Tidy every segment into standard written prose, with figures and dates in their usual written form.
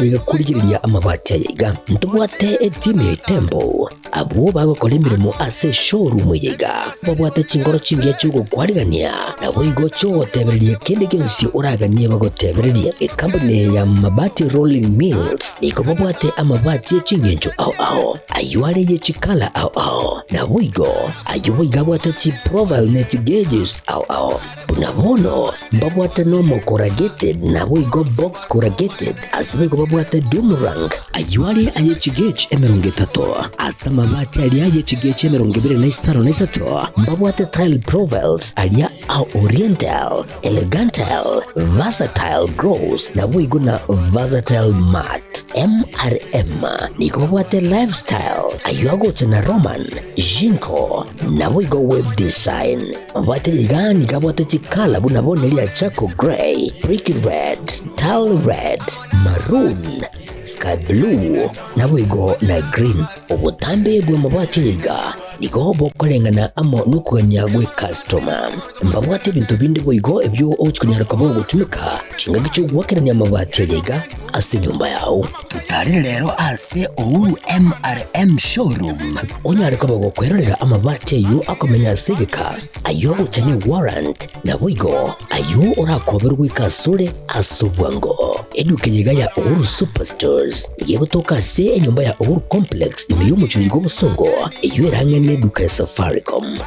kurigiriria amabati yiga ntubwate timu Tembo abo bagakora imirimo ase showroom yiga babwate kingoro kingiye cyugo kwarigania nabo igo cyo tebereriye kindi gensi uraganie bagotebereriye company ya mabati rolling mills iko babwate amabati kingenjo aho ayuare ye chikala aho nabo igo ayuwe babwate chi profile net gauges aho unabono babwate normal corrugated nabo igo box corrugated asibe babwate Dumerang ayuari ayechigech emerongetato asama mabati alia ayechigech emerongibire mbabwate tile profiles alia oriental elegantal versatile grows na wigo na versatile mat MRM niko babwate lifestyle ayuago chana roman jinko na wigo web design babwate ligani kabwate chikala bunabone lia chako gray brick red tile red maroon sky blue na wigo na green ubutambe bwe mabati yiga niko bokolengana amo nukanya gwe customer mbabwate bintu bindi wigo ebyo ochukunyaraka bo gutumika kinga gicho gwakeranya mabati yiga ase nyumba yao tutari rero ase Uhuru MRM showroom onyareka bago kwerera amabati yu akomenya segeka ayo gucanye warrant na wigo ayo urakoberwa ikasure asubwango eduke yiga ya Uhuru Superstores igiye gutoka se nyumba ya Uhuru Complex imiyumucyo go busongo iyo eranye neduka ya Safaricom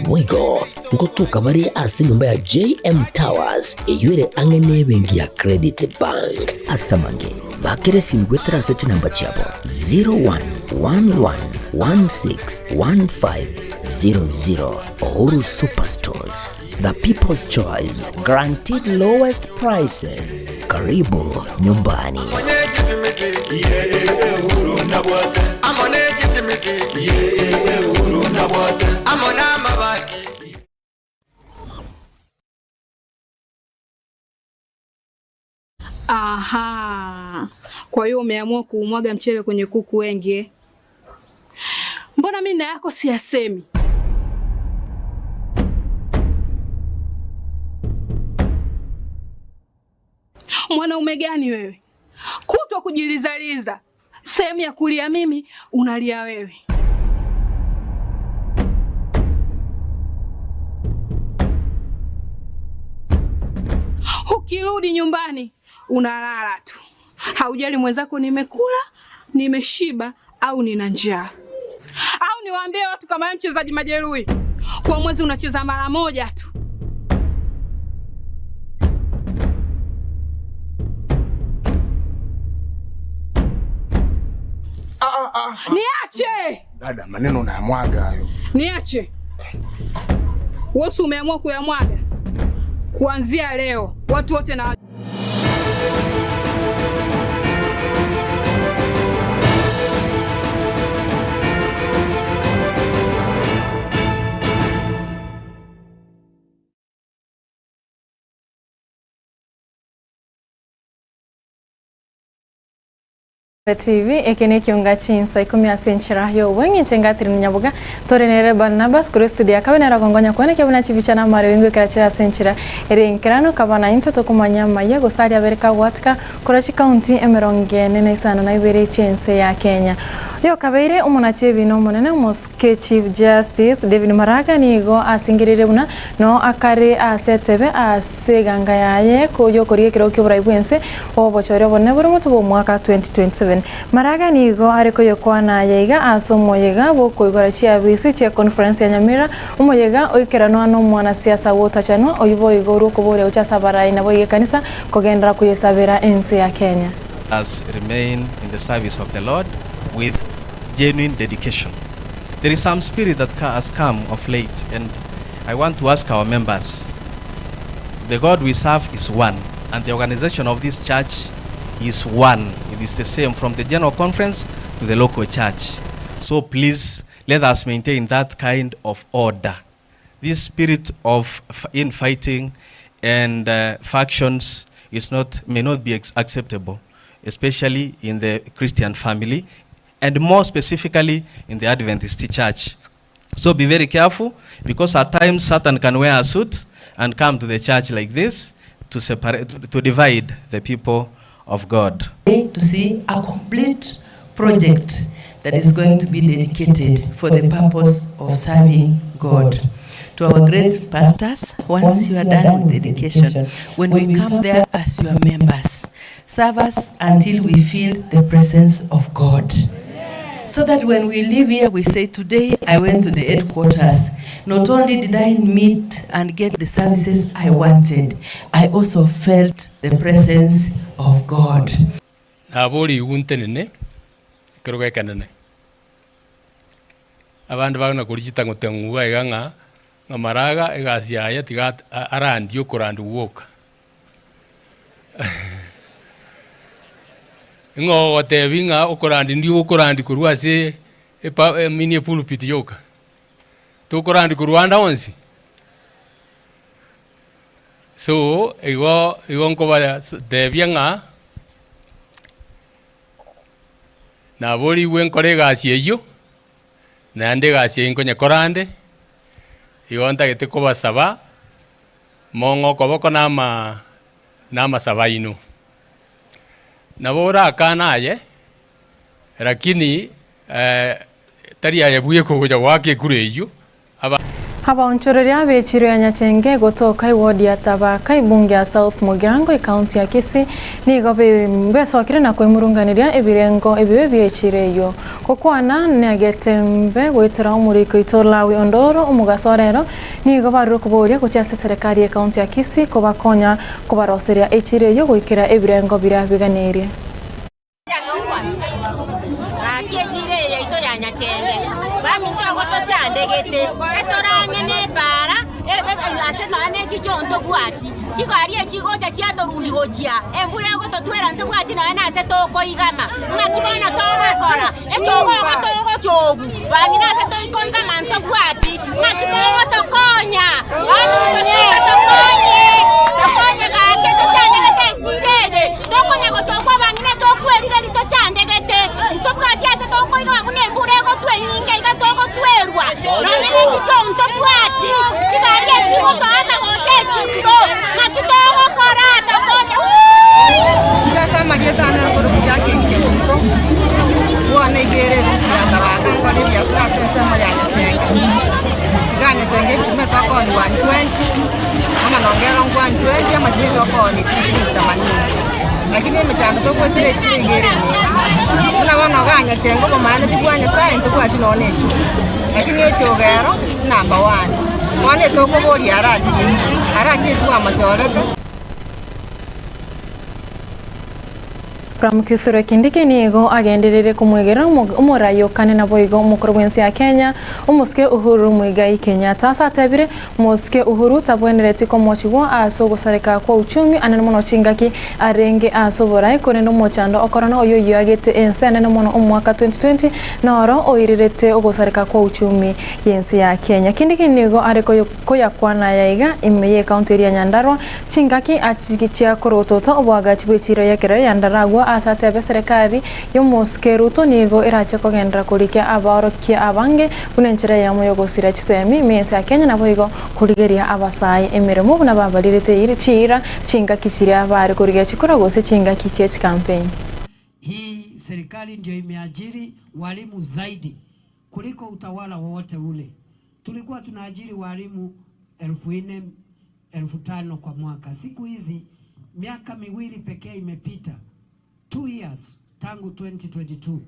wigo ngotuka bari ase nyumba ya JM Towers iyo ere angene bengi ya Credit Bank asamange bakere simgwetera se namba chabo 0111161500 Uhuru Superstores, the people's choice, guaranteed lowest prices. Karibu nyumbani. Aha. Kwa hiyo umeamua kuumwaga mchele kwenye kuku wengi. Mbona mimi na yako siyasemi? Mwanaume gani wewe? Kutwa kujilizaliza. Sehemu ya kulia mimi, unalia wewe. Ukirudi nyumbani, unalala tu. Haujali mwenzako nimekula, nimeshiba au nina njaa. Au niwaambie watu kama mchezaji majeruhi. Kwa mwezi unacheza mara moja tu. Niache! Dada, maneno unayamwaga hayo. Niache. Wewe umeamua kuyamwaga. Kuanzia leo watu wote na TV Ekeonga Chinsa Ikomi asenchira yo wengi tengatiri Nyaboga torenere Barnabas kuri studio kabena ragongonya kone kebuna chibichana mare wengi kirachira asenchira erenkerano kabana into tokumanya maye gosari abereka watka kurachi county emeronge nene sana na ibere Chinsa ya Kenya yo kabeire umunache bino monene moske chief justice David Maraga nigo asingirire buna no akare asetebe aseganga yaye koyo koriye kiro kyoburaibuense obochore bonne buri mutu bo mwaka 2027 Maraga nigo ariko yokwana yaiga asomo yega boko igora chia bisi chia conference ya Nyamira umoyega oikerano ano mwana siasa wota chano oyibo igoro kubore ucha sabarai na boye kanisa kogendra kuyesabera ense ya Kenya as remain in the service of the Lord with genuine dedication. There is some spirit that has come of late, and I want to ask our members, the God we serve is one, and the organization of this church is one. It is the same from the general conference to the local church. So please let us maintain that kind of order. This spirit of infighting and factions may not be acceptable, especially in the Christian family and more specifically in the Adventist church. So be very careful, because at times Satan can wear a suit and come to the church like this to separate, to divide the people of God. To see a complete project that is going to be dedicated for the purpose of serving God. To our great pastors, once you are done with dedication, when we come there as your members, serve us until we feel the presence of God. So that when we leave here, we say, today I went to the headquarters. Not only did I meet and get the services I wanted, I also felt the presence of God. Naboli untenene, keroge kanene. Abantu bagana kulijita ngotenguwa eganga ngamaraga egasia ya tigat arandi yokorandu woka. Ngo watevinga okorandi ndio okorandi kuruase mini pulpit yoka. To korandi kuruanda onsi. So ego nkoba devianga na boli wen kolega asieyo na ande gasie inkonya korande igonta gete koba saba mongo koboko nama saba ino na bora kana ye lakini taria yabuye kuja wake kureyo aba Habaonchoreria bechiro ya Nyachenge gotoka iwodi ya Tabaka ibunge ya South Mugirango county ya Kisii nigo besokire na kwemurunganiria ebirengo ebibe byechireyo kokwana ne Getembe gwitira umuriko itolawi ondoro umugasorero nigo barukuboria kutyase serikali ya county ya Kisii kobakonya kobaroseria echireyo gwikira ebirengo birabiganirie Ndegete etoranye ne para ase no ane chichondo bwati chikarie chigocha chiatorundi gochia embure goto twera ndo bwati no ane ase toko igama ngakibona toga kora echogo goto chogu bani na ase toko igama ndo bwati ngakibona tokonya bani ndo se tokonye gake to chande gete chirege tokonya gochogwa bani na tokweli gari to chande gete ndo bwati ase toko igama kune embure goto enyinga igatogo twerwa none chichondo bwati chikarie chigo kana goche chiro nakitogo korata konya sasa magezana kurudia kingi mto wana igere kusanga bakangole bya sasa mayanya chenga ganya chenga kimeta kwa 120 ama naongera kwa 120 ama jizo kwa ni 80 lakini mchana toko tire chingere kuna wana ganya chenga kwa maana tibwanya sai tukwa tinone lakini ochogero number 1 wane toko bori arati kwa majorete Pramukithuro kindiki nigo agenderere kumwegera umurayo kane na boigo mukorwensi ya Kenya umuske Uhuru Muigai Kenyatta satabire muske Uhuru tabwenereti ko mochigwa asogo sareka kwa uchumi anene mono chingaki arenge asobora ko nendo mochando okorona oyo yagete ensene no mono umwaka 2020 noro oirirete ogosareka kwa uchumi yensi ya Kenya kindiki nigo areko koyakwana yaiga imeye county ya Nyandarua chingaki achigichia korototo obwagachi bwechiro yakere Yandaragwa asatebe serikali yomoske Ruto nigo irache kogendera kurikia aborokia abange kunenchira ya moyo gosira chisemi mensi ya Kenya nabo igo kurigeria abasai emiremo buna babalirite iri chira chinga kichiria bari kurigia chikora gose chinga kichech campaign. Hii serikali ndio imeajiri walimu zaidi kuliko utawala wowote ule. Tulikuwa tunaajiri walimu 4,000 5,000 kwa mwaka. Siku hizi miaka miwili pekee imepita, 2 years tangu 2022,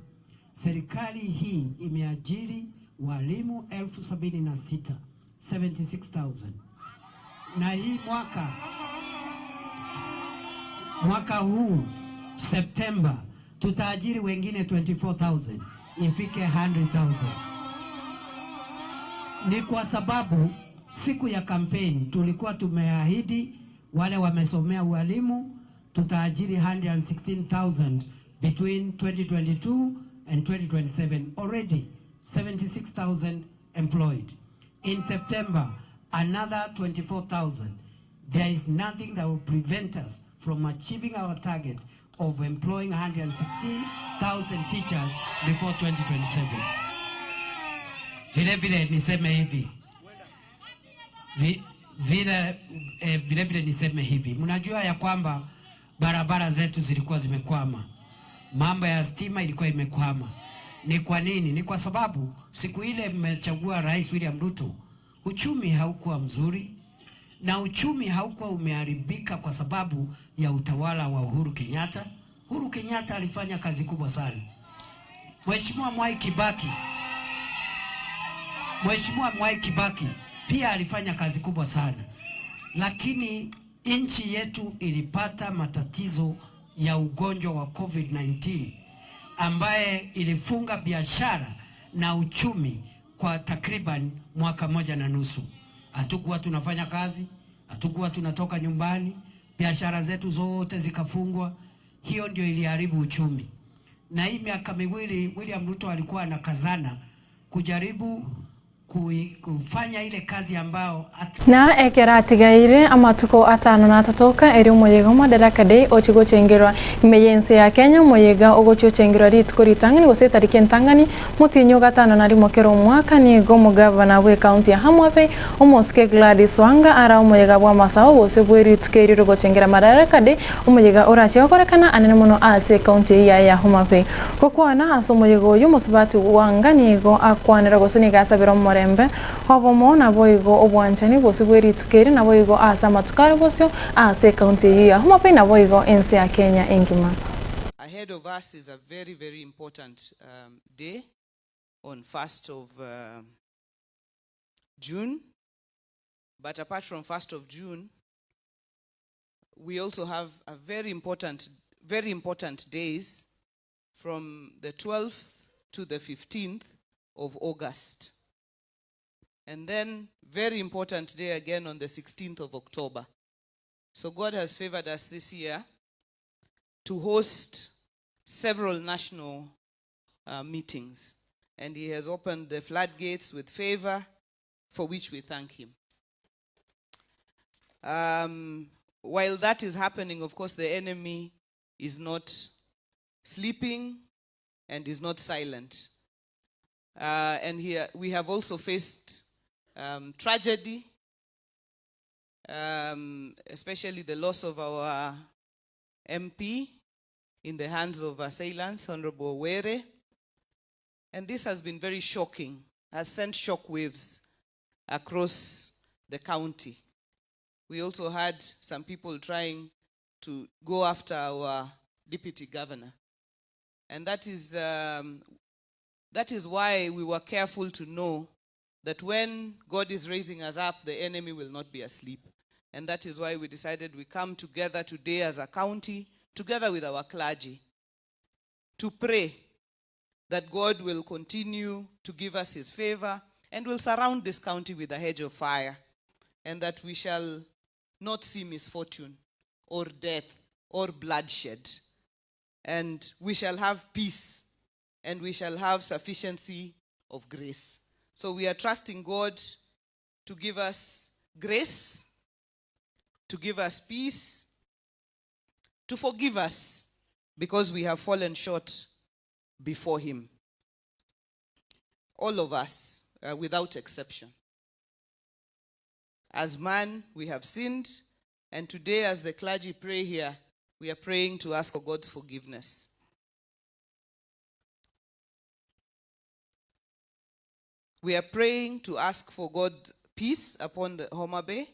serikali hii imeajiri walimu 76,000 na hii mwaka huu September tutaajiri wengine 24,000 ifike 100,000. Ni kwa sababu siku ya kampeni tulikuwa tumeahidi wale wamesomea ualimu tutaajiri 116,000 between 2022 and 2027. Already 76,000 employed. In September, another 24,000. There is nothing that will prevent us from achieving our target of employing 116,000 teachers before 2027. Vile niseme hivi. Vile niseme hivi. Mnajua ya kwamba barabara zetu zilikuwa zimekwama, mambo ya stima ilikuwa imekwama. Ni kwa nini? Ni kwa sababu siku ile mmechagua Rais William Ruto, uchumi haukuwa mzuri, na uchumi haukuwa umeharibika kwa sababu ya utawala wa Uhuru Kenyatta. Uhuru Kenyatta alifanya kazi kubwa sana. Mheshimiwa Mwai Kibaki pia alifanya kazi kubwa sana. Lakini nchi yetu ilipata matatizo ya ugonjwa wa COVID-19 ambaye ilifunga biashara na uchumi kwa takriban mwaka 1.5. Hatukuwa tunafanya kazi, hatukuwa tunatoka nyumbani, biashara zetu zote zikafungwa. Hiyo ndio iliharibu uchumi. Na hii miaka miwili William Ruto alikuwa anakazana kujaribu kufanya ile kazi ambao na ekeratigaire amatuko atano na tatoka eri umuyega madaraka day ochigo chengerwa imeyense ya Kenya umuyega ogocho chengerwa ritukuri tangani gose tariki ntangani mutinyo gatano na rimokero mwaka ni gomo governor we county ya Hamwape omoske Gladys Wanga ara umuyega bwa masao bose bweri tukeri rogo chengera madaraka day umuyega orachi okorekana anene muno ase county ya Hamwape kokwana aso umuyega uyu musibatu Wanga nigo akwanira gose ni gasabira Rembe hobomo na boigo obwanchani bose bweri tukeri na boigo asa matukare bosyo ase county ya Hamwape na boigo ense ya Kenya engima. Ahead of us is a very, very important day on 1st of June. But apart from 1st of June, we also have a very important days from the 12th to the 15th of August. And then very important day again on the 16th of October. So God has favored us this year to host several national meetings. And he has opened the floodgates with favor, for which we thank him. While that is happening, of course, the enemy is not sleeping and is not silent. And here we have also faced tragedy, especially the loss of our MP in the hands of assailants, Honorable Were. And this has been very shocking, has sent shockwaves across the county. We also had some people trying to go after our deputy governor. And that is why we were careful to know that when God is raising us up, the enemy will not be asleep. And that is why we decided we come together today as a county, together with our clergy, to pray that God will continue to give us his favor and will surround this county with a hedge of fire, and that we shall not see misfortune or death or bloodshed. And we shall have peace, and we shall have sufficiency of grace. So we are trusting God to give us grace, to give us peace, to forgive us because we have fallen short before him. All of us, without exception. As man, we have sinned, and today as the clergy pray here, we are praying to ask for God's forgiveness. We are praying to ask for God's peace upon the Homa Bay.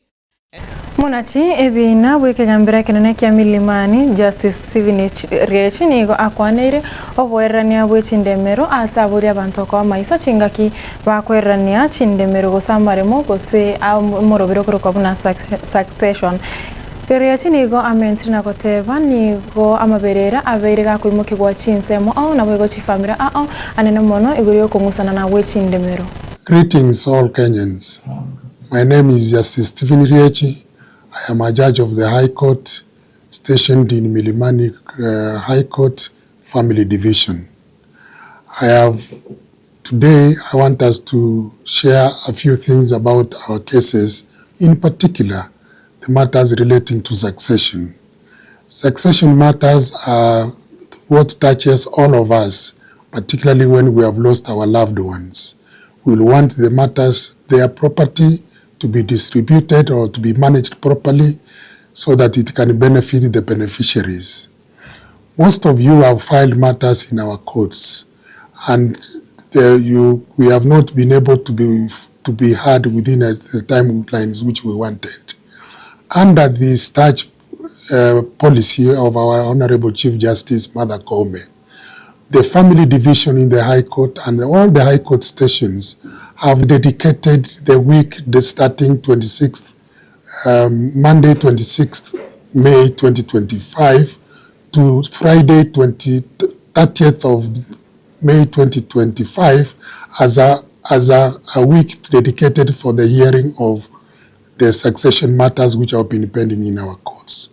Munachi ebina wike gambira kenene kia milimani Justice Sivinich Riechi nigo akwanere obwerania bwe Chindemero asaburi abantu kwa maisa chingaki bakwerania Chindemero gosamaremo gose amorobiro kuro kwa succession. Riechi nigo amentrina koteva nigo amaberera aberega kuimuke kwa Chinsemo au na bwego chifamira au anene mono iguriyo kongusana na we Chindemero. Greetings all Kenyans. My name is Justice Stephen Riechi. I am a judge of the High Court stationed in Milimani High Court Family Division. Today I want us to share a few things about our cases, in particular the matters relating to succession. Succession matters are what touches all of us, particularly when we have lost our loved ones. We will want the matters, their property, to be distributed or to be managed properly, so that it can benefit the beneficiaries. Most of you have filed matters in our courts, and we have not been able to be heard within the timelines which we wanted. Under the starch policy of our Honorable Chief Justice Mother Ikomi, the family division in the High Court and all the High Court stations have dedicated the week starting Monday 26th May 2025 to Friday 30th of May 2025 as a week dedicated for the hearing of the succession matters which have been pending in our courts.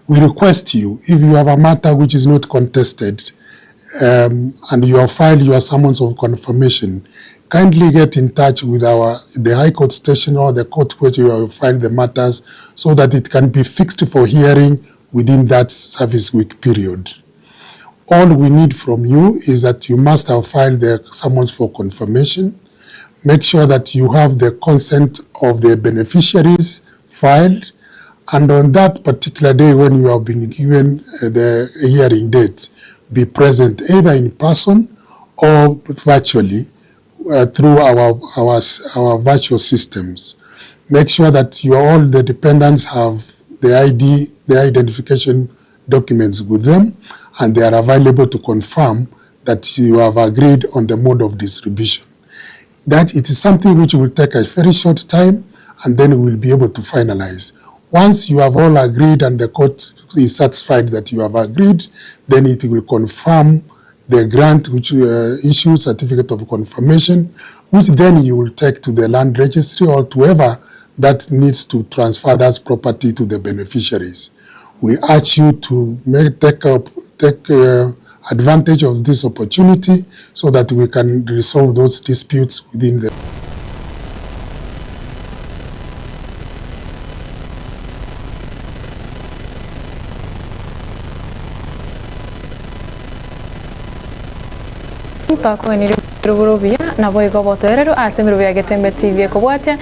We request you, if you have a matter which is not contested and you have filed your summons of confirmation, kindly get in touch with the High Court station or the court where you have filed the matters so that it can be fixed for hearing within that service week period. All we need from you is that you must have filed the summons for confirmation. Make sure that you have the consent of the beneficiaries filed, and on that particular day when you have been given the hearing date, be present either in person or virtually through our virtual systems. Make sure that all the dependents have the identification documents with them, and they are available to confirm that you have agreed on the mode of distribution. That it is something which will take a very short time, and then we will be able to finalize. Once you have all agreed and the court is satisfied that you have agreed, then it will confirm the grant which issue certificate of confirmation, which then you will take to the land registry or to whoever that needs to transfer that property to the beneficiaries. We urge you to take advantage of this opportunity so that we can resolve those disputes within the Twakoinire rugurubia na boigo boterero ase mirubia Getembe TV kubwatia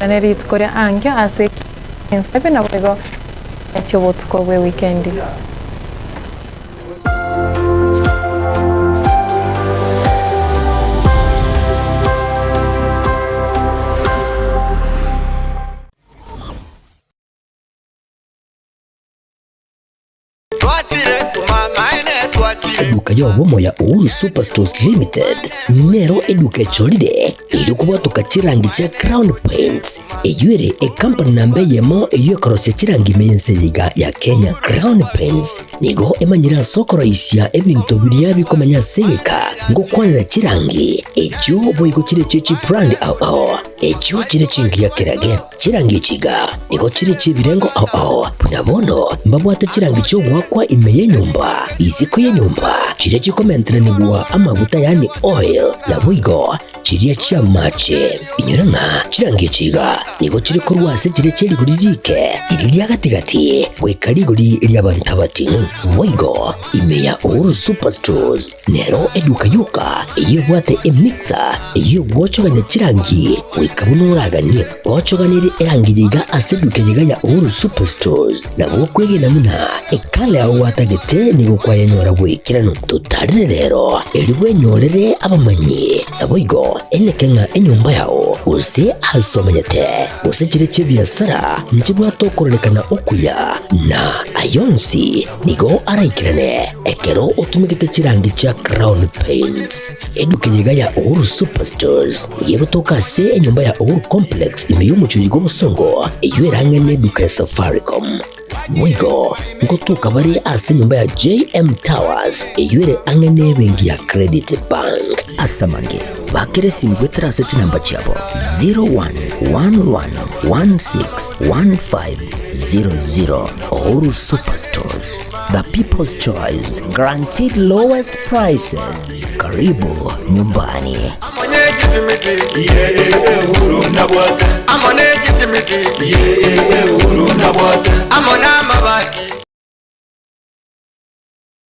neri tukoria angyo ase Instagram na boigo echobotuko we weekend. Eduka yobomo ya Uhuru Superstores Limited nero eduka echolire iri kubatuka chirangi cha Crown Paints eyuere company nambe yemo eyokorose chirangi meyenseyiga ya Kenya. Crown Paints nigo emanyira sokoro isya ebintu biria bikomanya seyika ngokwanira chirangi echo boigo chire chichi brand ao echo chire chingi ya kirage chirangi chiga nigo chire chibirengo ao punabono mbabwate chirangi cyo gwakwa imeye nyumba iziko ye nyumba chire chikomentera nigwa amavuta yani oil na boigo chiria chia mache inyuranga chirangi chiga nigo chire kurwase chire chiri guririke iriya gatigati bwekariguri iriya bantabatinu boigo imeya Uhuru Superstores nero eduka yuka iyo bwate emixer iyo bwochoganya chirangi wikabunuraganye bwochoganire erangi yiga aseduke yiga ya Uhuru Superstores na bokwege namuna ekale aho watagete nigo kwayanyora bwikirano tutarire rero eriwe nyorere abamanyi na boigo enekenga enyumba yao use hasomanyete use chire chibiasara nchibwa tokorolekana okuya na ayonsi nigo araikirane ekero utumikite chirangi cha Crown Paints eduke yiga ya Uhuru Superstores yego toka se enyumba ya Uhuru Complex imeyumuchuri go musongo eyueranga neduka ya Safaricom mwigo ngotuka bari ase nyumba ya JM Towers eyuere angene bengi ya Credit Bank asamange bakire simgwe terase chinamba chabo 0111161500 Uhuru Superstores, the people's choice, guaranteed lowest prices. Karibu nyumbani. Amone